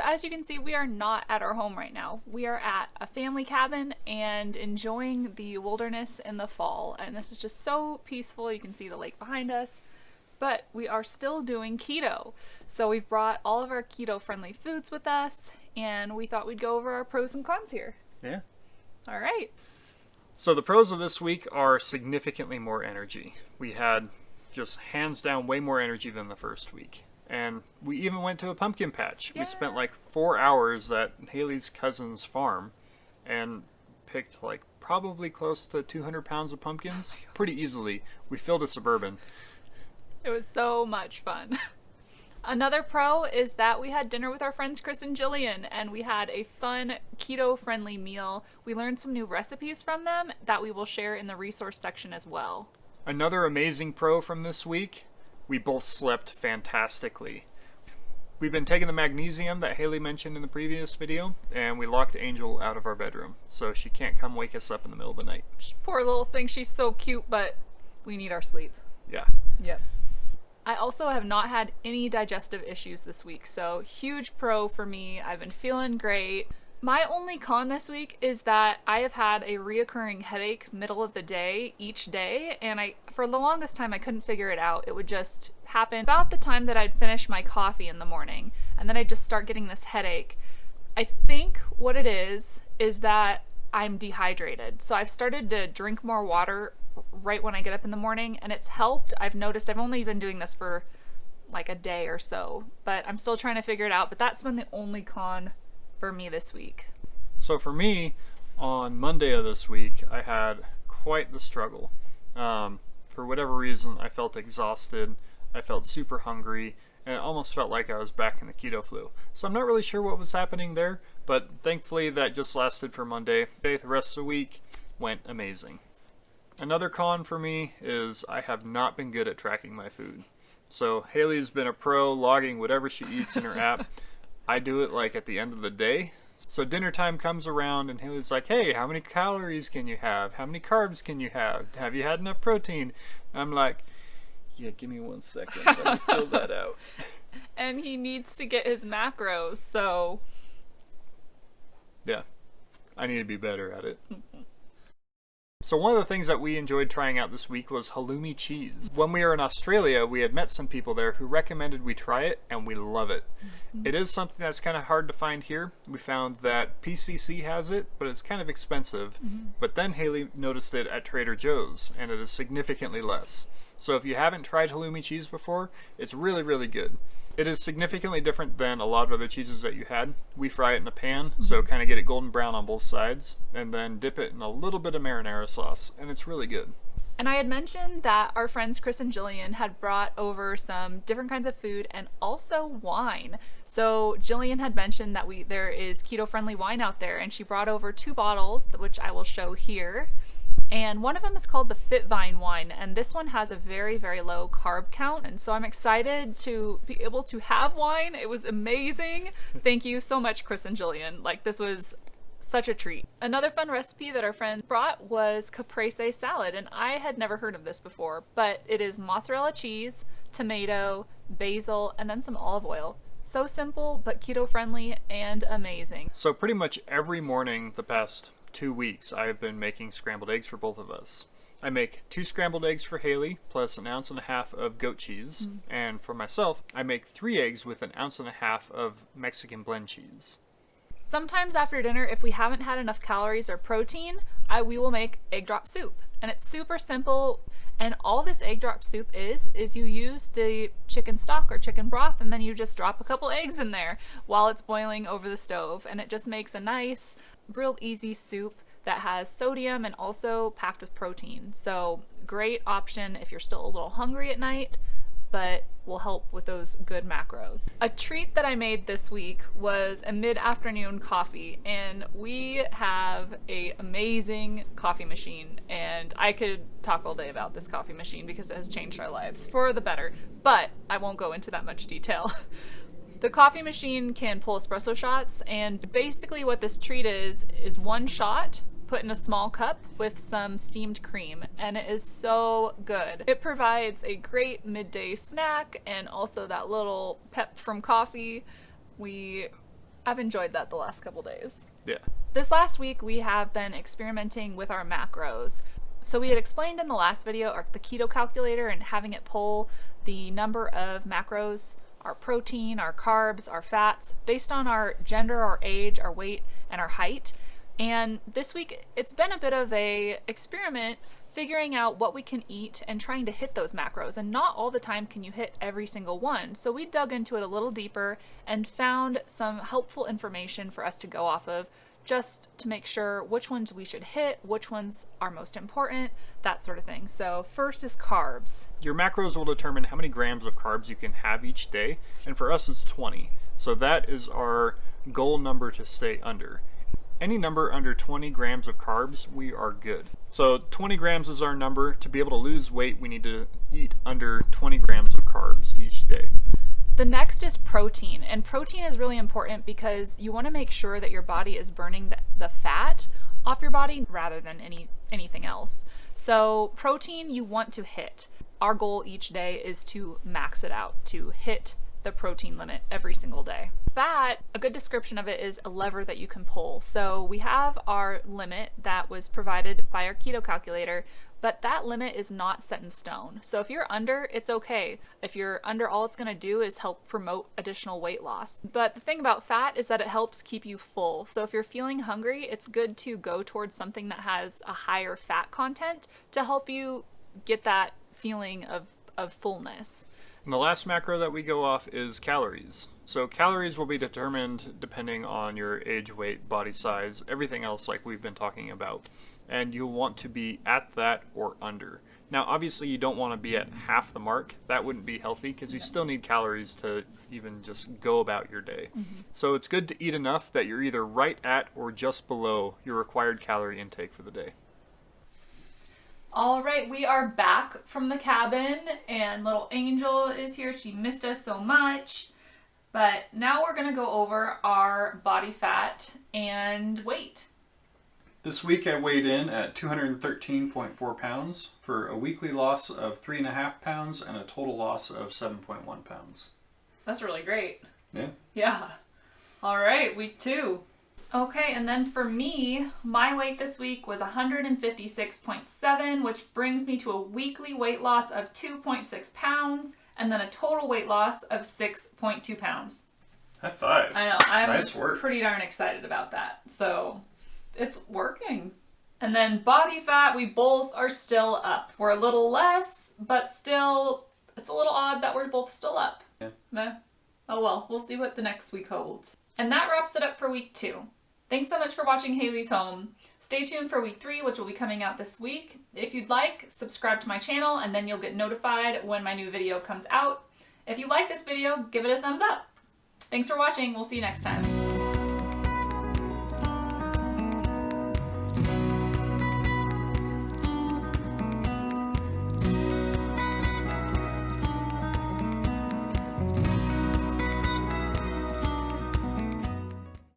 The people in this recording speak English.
So as you can see, we are not at our home right now. We are at a family cabin and enjoying the wilderness in the fall. And this is just so peaceful. You can see the lake behind us. But we are still doing keto. So we've brought all of our keto-friendly foods with us, and we thought we'd go over our pros and cons here. Yeah. All right. So the pros of this week are significantly more energy. We had just hands down way more energy than the first week. And we even went to a pumpkin patch. Yeah. We spent like 4 hours at Haley's cousin's farm and picked like probably close to 200 pounds of pumpkins pretty easily. We filled a Suburban. It was so much fun. Another pro is that we had dinner with our friends Chris and Jillian, and we had a fun keto-friendly meal. We learned some new recipes from them that we will share in the resource section as well. Another amazing pro from this week, we both slept fantastically. We've been taking the magnesium that Haley mentioned in the previous video, and we locked Angel out of our bedroom, so she can't come wake us up in the middle of the night. Poor little thing, she's so cute, but we need our sleep. Yeah. Yep. I also have not had any digestive issues this week, so huge pro for me. I've been feeling great. My only con this week is that I have had a reoccurring headache middle of the day each day, and for the longest time I couldn't figure it out. It would just happen about the time that I'd finish my coffee in the morning, and then I'd just start getting this headache. I think what it is that I'm dehydrated. So I've started to drink more water right when I get up in the morning, and it's helped. I've noticed. I've only been doing this for like a day or so, but I'm still trying to figure it out. But that's been the only con for me this week. So for me, on Monday of this week, I had quite the struggle. For whatever reason, I felt exhausted. I felt super hungry, and it almost felt like I was back in the keto flu. So I'm not really sure what was happening there, but thankfully that just lasted for Monday. The rest of the week went amazing. Another con for me is I have not been good at tracking my food. So Haley's been a pro logging whatever she eats in her app. I do it like at the end of the day. So dinner time comes around and Haley's like, hey, how many calories can you have? How many carbs can you have? Have you had enough protein? And I'm like, yeah, give me 1 second. Let me fill that out. And he needs to get his macros, so... Yeah, I need to be better at it. So one of the things that we enjoyed trying out this week was Halloumi Cheese. When we were in Australia, we had met some people there who recommended we try it, and we love it. Mm-hmm. It is something that's kind of hard to find here. We found that PCC has it, but it's kind of expensive. Mm-hmm. But then Haley noticed it at Trader Joe's, and it is significantly less. So if you haven't tried Halloumi Cheese before, it's really, really good. It is significantly different than a lot of other cheeses that you had. We fry it in a pan, so kind of get it golden brown on both sides, and then dip it in a little bit of marinara sauce, and it's really good. And I had mentioned that our friends Chris and Jillian had brought over some different kinds of food and also wine. So Jillian had mentioned that there is keto-friendly wine out there, and she brought over 2 bottles, which I will show here. And one of them is called the Fit Vine wine, and this one has a very, very low carb count, and so I'm excited to be able to have wine. It was amazing. Thank you so much, Chris and Jillian. Like, this was such a treat. Another fun recipe that our friend brought was Caprese Salad, and I had never heard of this before, but it is mozzarella cheese, tomato, basil, and then some olive oil. So simple, but keto-friendly and amazing. So pretty much every morning the past 2 weeks, I have been making scrambled eggs for both of us. I make 2 scrambled eggs for Haley, plus 1.5 ounces of goat cheese. And for myself, I make 3 eggs with 1.5 ounces of Mexican blend cheese. Sometimes after dinner, if we haven't had enough calories or protein, we will make egg drop soup. And it's super simple. And all this egg drop soup is you use the chicken stock or chicken broth, and then you just drop a couple eggs in there while it's boiling over the stove. And it just makes a nice, real easy soup that has sodium and also packed with protein. So great option if you're still a little hungry at night, but will help with those good macros. A treat that I made this week was a mid-afternoon coffee, and we have an amazing coffee machine, and I could talk all day about this coffee machine because it has changed our lives for the better, but I won't go into that much detail. The coffee machine can pull espresso shots, and basically what this treat is 1 shot put in a small cup with some steamed cream, and it is so good. It provides a great midday snack and also that little pep from coffee. We I've enjoyed that the last couple days. Yeah. This last week we have been experimenting with our macros. So we had explained in the last video the keto calculator and having it pull the number of macros, our protein, our carbs, our fats, based on our gender, our age, our weight, and our height. And this week it's been a bit of a experiment figuring out what we can eat and trying to hit those macros. And not all the time can you hit every single one. So we dug into it a little deeper and found some helpful information for us to go off of, just to make sure which ones we should hit, which ones are most important, that sort of thing. So first is carbs. Your macros will determine how many grams of carbs you can have each day, and for us it's 20. So that is our goal number to stay under. Any number under 20 grams of carbs, we are good. So 20 grams is our number. To be able to lose weight, we need to eat under 20 grams of carbs each day. The next is protein, and protein is really important because you want to make sure that your body is burning the fat off your body rather than anything else. So protein you want to hit. Our goal each day is to max it out, to hit the protein limit every single day. Fat, a good description of it is a lever that you can pull. So we have our limit that was provided by our keto calculator, but that limit is not set in stone. So if you're under, it's okay. If you're under, all it's gonna do is help promote additional weight loss. But the thing about fat is that it helps keep you full. So if you're feeling hungry, it's good to go towards something that has a higher fat content to help you get that feeling of fullness. And the last macro that we go off is calories. So calories will be determined depending on your age, weight, body size, everything else like we've been talking about. And you'll want to be at that or under. Now obviously you don't want to be at half the mark. That wouldn't be healthy because you still need calories to even just go about your day. So it's good to eat enough that you're either right at or just below your required calorie intake for the day. All right, we are back from the cabin and little Angel is here. She missed us so much. But now we're gonna go over our body fat and weight. This week I weighed in at 213.4 pounds for a weekly loss of 3.5 pounds and a total loss of 7.1 pounds. That's really great. Yeah. Yeah. All right, week 2. Okay, and then for me, my weight this week was 156.7, which brings me to a weekly weight loss of 2.6 pounds and then a total weight loss of 6.2 pounds. High five. I know. I'm nice work. Pretty darn excited about that. So it's working. And then body fat, we both are still up. We're a little less, but still, it's a little odd that we're both still up. Yeah. Meh. Oh well, we'll see what the next week holds. And that wraps it up for week 2. Thanks so much for watching Hayley's Home. Stay tuned for week 3, which will be coming out this week. If you'd like, subscribe to my channel and then you'll get notified when my new video comes out. If you like this video, give it a thumbs up. Thanks for watching. We'll see you next time.